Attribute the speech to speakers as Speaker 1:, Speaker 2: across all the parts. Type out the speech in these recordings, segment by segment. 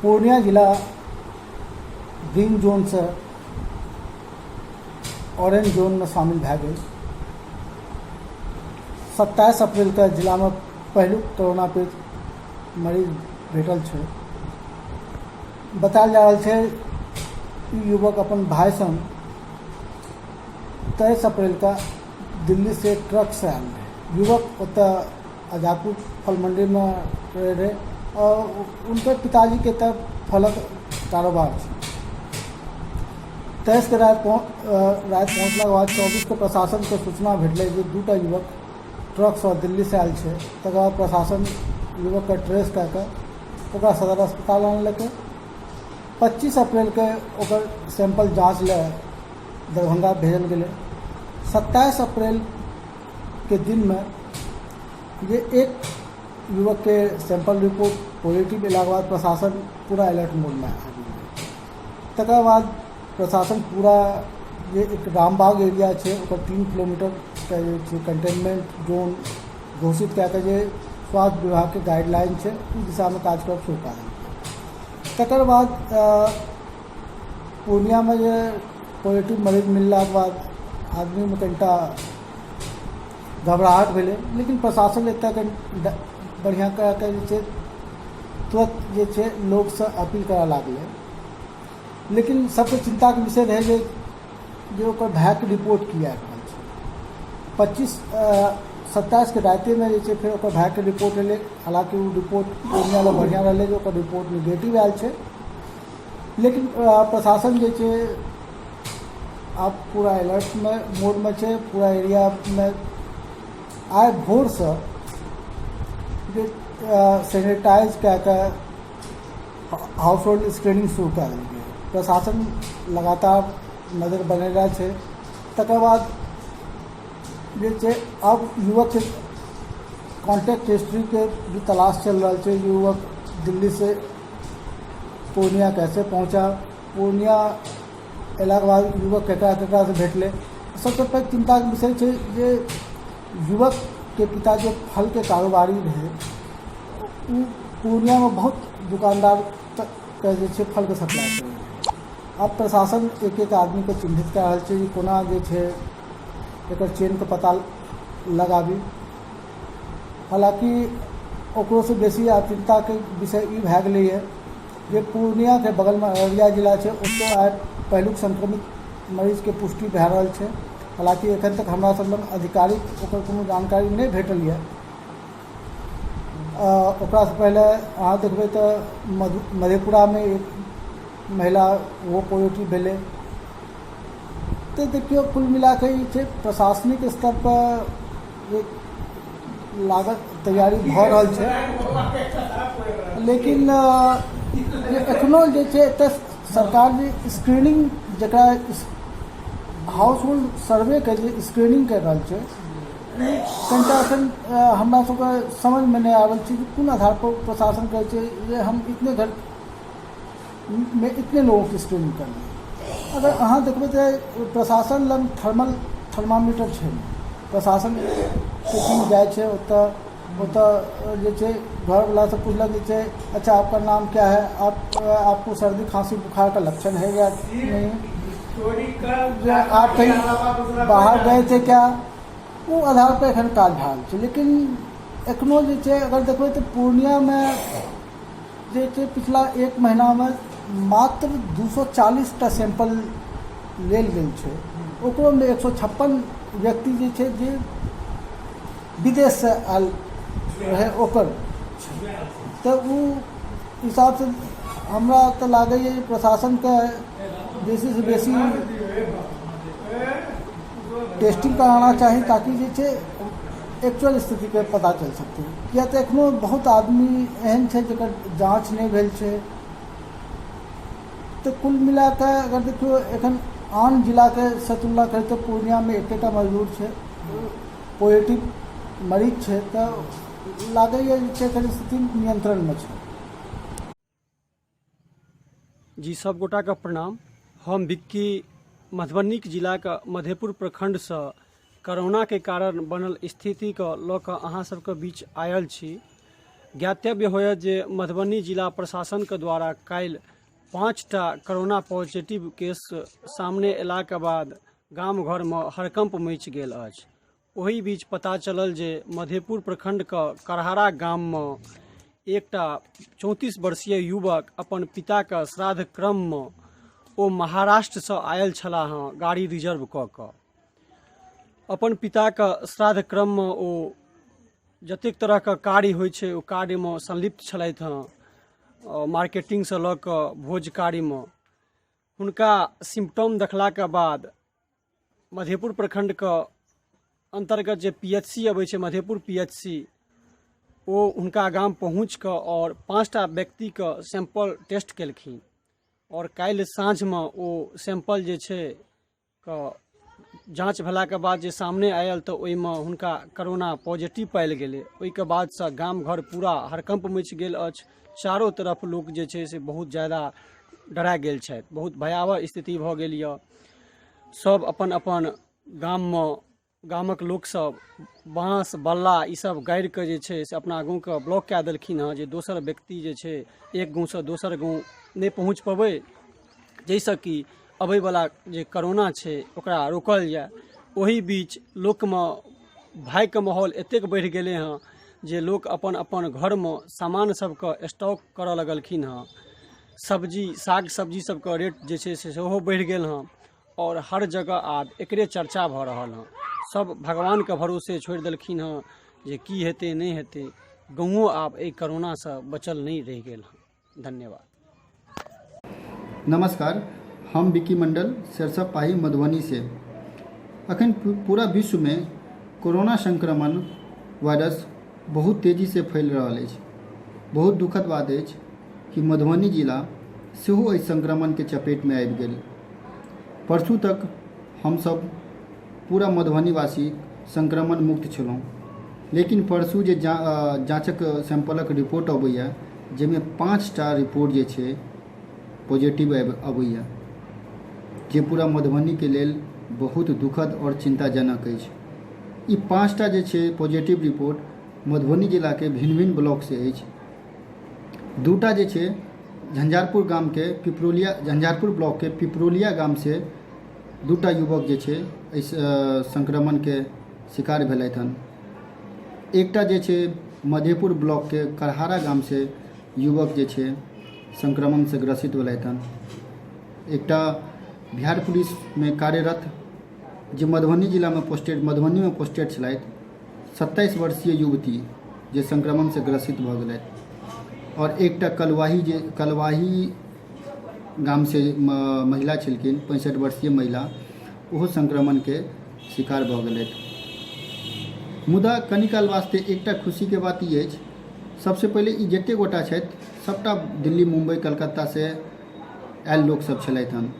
Speaker 1: पूर्णिया जिला ग्रीन जोन से ऑरेंज जोन में शामिल भए गेल। 27 अप्रैल के जिला में पहलू कोरोना पीड़ित मरीज भेटल छै। बतायल जा रहल छै ई युवक अपन भाई संग 23 अप्रैल का दिल्ली से ट्रक से आयल रहे। युवक उतर अजापुर फल मंडी में रहे और उनके पिताजी के तब फलक कारोबार छै। 23 के रात पहुँचला के बाद 24 के प्रशासन के सूचना भेटलै जे दूटा युवक ट्रक से दिल्ली से आयल छै। तकर बाद प्रशासन युवक के ट्रेस कए के ओकरा सदर अस्पताल आनलकै। 25 अप्रैल के ओकर सैंपल जांच ले दरभंगा भेजल गेलै। 27 अप्रैल के दिन में ये एक युवक के सैंपल रिपोर्ट पॉजिटिव अयला के बाद प्रशासन पूरा अलर्ट मोड में आबि गेलै। तकर बाद प्रशासन पूरा ये एक रामबाग एरिया छै ओकर 3 किलोमीटर के जे छै कंटेनमेंट जोन घोषित कए के जे स्वास्थ्य विभाग के गाइडलाइन छै उस दिशा में काज करब शुरू कए देलकै। तकर बाद पूर्णिया में जे पॉजिटिव मरीज मिलला के बाद आदमी में कनिटा घबराहट भेलै, लेकिन प्रशासन एतय बढ़िया कए के जे छै तुरंत जे छै लोग से अपील करऽ लागलै। लेकिन सबसे चिंता के विषय रहे जे ओकर भाई के रिपोर्ट किया रहल छै। 27 के राते में जे छै फिर ओकर भाई के रिपोर्ट एलै। हालांकि वो रिपोर्ट पूर्णिया में बढ़िया रहलै जे ओकर रिपोर्ट निगेटिव आयल छै। लेकिन प्रशासन जे छै आप पूरा अलर्ट में मोड में छै। पूरा एरिया में आइ भोर से जे सैनिटाइज कए के हाउस होल्ड स्क्रीनिंग शुरू कए देल गेलै। प्रशासन लगातार नजर बनेला छै। तकर बाद जे छै अब युवक के कॉन्टैक्ट हिस्ट्री के भी तलाश चल रहा है। युवक दिल्ली से पूर्णिया कैसे पहुंचा, पूर्णिया अयला के बाद युवक केकरा से भेटले। सबसे पैघ चिंता के विषय छै जे युवक के पिता जो फल के कारोबारी रहे, पूर्णिया में बहुत दुकानदार तक के जे छै फल के सप्लाई करे। अब प्रशासन एक एक आदमी के चिन्हित कए रहल छै कि कोना जे छै एकर चेन के पता लगाबी। हालांकि ओकरो से बेसी चिंता के विषय ई भए गेलै है जे पूर्णिया के बगल में अररिया जिला छै, ओतय आइ पहिलुक संक्रमित मरीज के पुष्टि भए रहल छै। हालांकि एखन तक हमरा सब लग आधिकारिक ओकर कोनो जानकारी नहीं भेटल है। ओकरा से पहले अहाँ देखबै तऽ मधेपुरा में एक महिला वो पॉजिटिव भेलै। तो देखियो कुल मिला के ई छै प्रशासनिक स्तर पर एक लागत तैयारी भऽ रहल छै। लेकिन एखनो जे छै एतऽ सरकार जे स्क्रीनिंग जकरा हाउस होल्ड सर्वे के जे स्क्रीनिंग कर रहल छै कनिटा एखन हमरा सबके समझ में नहीं आबल छै कि कोन आधार पर प्रशासन कहै छै जे हम इतने घर में इतने लोगों की स्क्रीनिंग करनी। अगर अहाँ देखबै तऽ प्रशासन लग थर्मामीटर छै। प्रशासन के टीम जाइ छै ओतऽ जे छै घरवाला से पूछलक जे छै अच्छा आपका नाम क्या है, आपको सर्दी खांसी बुखार का लक्षण है या नहीं, आप कहीं बाहर गए थे क्या, वो आधार पर एखन काज भए रहल छै। लेकिन एखनो जे छै अगर देखबै तऽ पूर्णिया में जे छै पिछला एक महीना में मात्र 240 टा सैंपल लेल गेल छै। ओकरो में 156 व्यक्ति जे छै जे विदेश से आयल रहे ओकर तो वो हिसाब से हमरा तो लागैए प्रशासन के बेसी से बेसी टेस्टिंग कराना चाहिए ताकि जे छै एक्चुअल स्थिति के पता चल सकते। किया तो एखनो बहुत आदमी एहन छै जकर जांच नहीं भेल छै। तो कुल मिला के अगर देखियो एखन आन जिला के से तुलना करें तो पूर्णिया में एकेटा मजदूर छै पॉजिटिव मरीज छै। तो लागैए जे छै स्थिति नियंत्रण में छै।
Speaker 2: जी सब गोटा का प्रणाम। हम विक्की मधुबनी जिला के मधेपुर प्रखंड से कोरोना के कारण बनल स्थिति के लऽ कऽ अहाँ सबके बीच आयल छी। ज्ञातव्य होयत जे मधुबनी जिला प्रशासन के द्वारा काल्हि 5टा कोरोना पॉजिटिव केस सामने अयलाक बाद गाम घर में हड़कंप मचि गेल अछि। ओहि बीच पता चलल जे मधेपुर प्रखंड के करहारा गाम में एकटा 34 वर्षीय युवक अपन पिता के श्राद्ध क्रम में ओ महाराष्ट्र से आयल छलाह हँ गाड़ी रिजर्व कऽ कऽ। अपन पिता के श्राद्ध क्रम में ओ जतेक तरह के कार्य होइ छै ओ कार्य में संलिप्त छलथि हँ, मार्केटिंग से लऽ कऽ भोज कार्य में। हुनका सिम्टम देखला के बाद मधेपुर प्रखंड के अंतर्गत जे PHC अबै छै मधेपुर PHC, ओ हुनका गाम पहुँच कऽ और 5टा व्यक्ति के सैंपल टेस्ट केलखिन और काल्हि साँझ में ओ सैंपल जे छै के जाँच भेला के बाद जे सामने आयल तऽ ओहिमे हुनका कोरोना पॉजिटिव पायल गेलै। ओहिके बाद से गाम घर पूरा हड़कंप मचि गेल अछि। चारों तरफ लोक जे छै से बहुत ज़्यादा डरा गेल छथि, बहुत भयावह स्थिति भऽ गेल यऽ। सब अपन अपन गामक लोक सब बाँस बल्ला ई सब गाड़ि कऽ जे छै से अपना गाँव के ब्लॉक कए देलखिन हँ, जे दोसर व्यक्ति जे छै एक गाँव से दोसर गाँव नहीं पहुँच पबै, जैसे कि अबै वाला जे कोरोना छै ओकरा रोकल जाए। ओही बीच लोक में भय के माहौल एतेक बढ़ि गेलै हँ जे लोक अपन अपन घर में सामान सबके स्टॉक करऽ लगलखिन हँ। सब्जी साग सब्जी सबके रेट जे छै से सेहो बढ़ि गेल हँ और हर जगह आब एकरे चर्चा भऽ रहल हँ। सब भगवान के भरोसे छोड़ि देलखिन हँ जे की हेतै नहीं हेतै। गाँवो आब एहि कोरोना से बचल नहीं रहि गेल हँ। धन्यवाद।
Speaker 3: नमस्कार, हम विक्की मंडल सरसप पाही मधुबनी से। अखन पूरा विश्व में कोरोना संक्रमण वायरस बहुत तेजी से फैल रहा है। बहुत दुखद बात है कि मधुबनी जिला सेहो इस संक्रमण के चपेट में आबि गेल। परसू तक हम सब पूरा मधुबनीवासी संक्रमण मुक्त छलहुँ, लेकिन परसू जे जाँचक सैंपलक रिपोर्ट अबैया जाहिमे 5टा रिपोर्ट जे छै पॉजिटिव अबैया, जे पूरा मधुबनी के लेल बहुत दुखद और चिंताजनक अछि। ई 5टा जे छै पॉजिटिव रिपोर्ट मधुबनी जिला के भिन्न भिन्न ब्लॉक से अछि। 2टा जे छै झंझारपुर गाम के झंझारपुर ब्लॉक के पिपरोलिया गाम से 2टा युवक जे छै इस संक्रमण के शिकार भेलथि हन। एकटा जे छै मधेपुर ब्लॉक के करहारा गाम से युवक जे छै संक्रमण से ग्रसित भेलथि हन। एकटा बिहार पुलिस में कार्यरत जे मधुबनी में पोस्टेड छलथि 27 वर्षीय युवती जे संक्रमण से ग्रसित भऽ गेलथि और एकटा कलवाही गाम से महिला छलखिन 65 वर्षीय महिला, ओहो संक्रमण के शिकार भऽ गेलथि। मुदा कनिकाल वास्ते एकटा खुशी के बात ई अछि, सबसे पहले ई जते गोटा छथि सबटा दिल्ली मुंबई कलकत्ता से आयल लोक सब छलथि हन।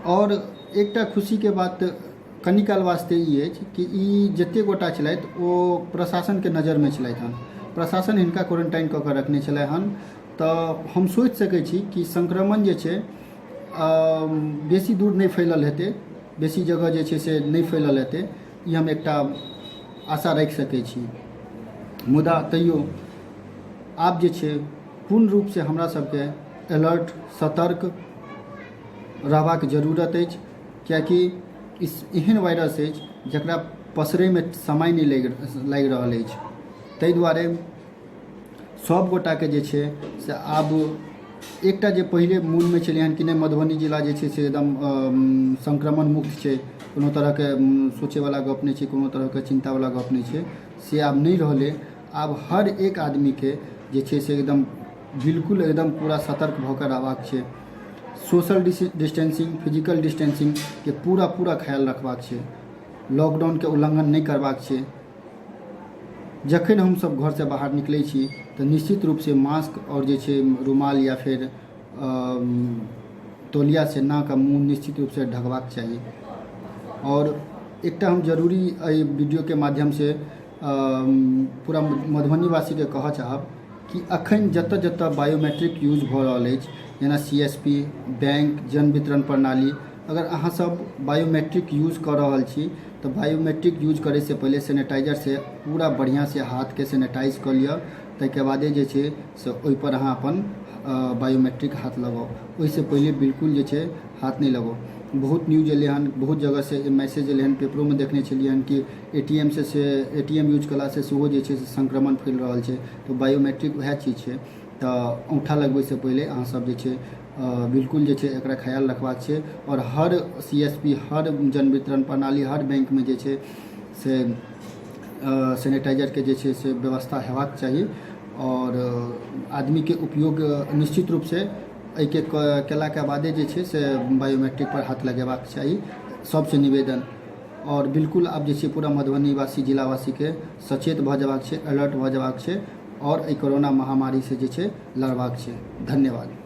Speaker 3: और एकटा खुशी के बात कनिकाल वास्ते ई अछि कि ई जते गोटा छलथि ओ प्रशासन के नज़र में छलथि हन। प्रशासन हिनका क्वारंटाइन कऽ कऽ रखने छलै हन। तऽ हम सोचि सकै छी कि संक्रमण जे छै बेसी दूर नहीं फैलल हेतै, बेसी जगह जे छै से नहीं फैलल हेतै, ई हम एकटा आशा राखि सकै छी। मुदा तैयो आब जे छै पूर्ण रूप से हमरा सबके अलर्ट सतर्क रहबाक जरूरत अछि, कियाकि एहन वायरस अछि जकरा पसरै में समय नहीं लागि रहल अछि। ताहि दुआरे सब गोटा के जे छै से आब एकटा जे पहिले मोन में छलै हन कि नहीं मधुबनी जिला जे छै से एकदम संक्रमण मुक्त छै, कोनो तरह के सोचे वाला गप नहीं छै, कोनो तरह के चिंता वाला गप नहीं छै, से आब नहीं रहलै। आब हर एक आदमी के जे छै से एकदम बिल्कुल एकदम पूरा सतर्क भऽ कऽ रहबाक छै। सोशल डिस्टेंसिंग फिजिकल डिस्टेंसिंग के पूरा ख्याल रखबाक छै। लॉकडाउन के उल्लंघन नहीं करबाक छै। जखन हम सब घर से बाहर निकलै छी तऽ निश्चित रूप से मास्क और जे छै रुमाल या फिर तौलिया से नाक आ मुँह निश्चित रूप से ढकबाक चाहिए। और एकटा हम जरूरी एहि वीडियो के माध्यम से पूरा मधुबनीवासी के कहऽ चाहब कि अखन जतऽ जतऽ बायोमेट्रिक यूज भऽ रहल अछि, जेना CSP बैंक जन वितरण प्रणाली, अगर अहाँ सब बायोमेट्रिक यूज कऽ रहल छी तो बायोमेट्रिक यूज करे से पहले सैनिटाइजर से पूरा बढ़िया से हाथ के सैनिटाइज कर लिअ, ताहिके बादे जे छै से ओहिपर अहाँ अपन बायोमेट्रिक हाथ लगाउ। ओहिसँ पहिले बिल्कुल जे छै हाथ नहीं लगाउ। बहुत न्यूज एलै हन, बहुत जगह से मैसेज एलै हन, पेपरों में देखने छलियै हन कि एटीएम यूज कला से सेहो जे छै से संक्रमण फैल रहल छै। तो बायोमेट्रिक वएह चीज छै। तो अंगूठा लगबै से पहिले अहाँ सब जे छै बिल्कुल जे छै एकरा ख्याल रखबाक छै। और हर CSP, हर जन वितरण प्रणाली, हर बैंक में जे छै से सैनिटाइजर के जे छै से व्यवस्था हेबाक चाही। और आदमी के उपयोग निश्चित रूप से एहिके केला के बादे जे छै से बायोमेट्रिक पर हाथ लगेबाक चाही, सबसे निवेदन। और बिल्कुल आब जे छै पूरा मधुबनी वासी, जिलावासी के सचेत भऽ जेबाक छै, अलर्ट भऽ जेबाक छै और एहि कोरोना महामारी से जे छै लड़बाक छै। धन्यवाद।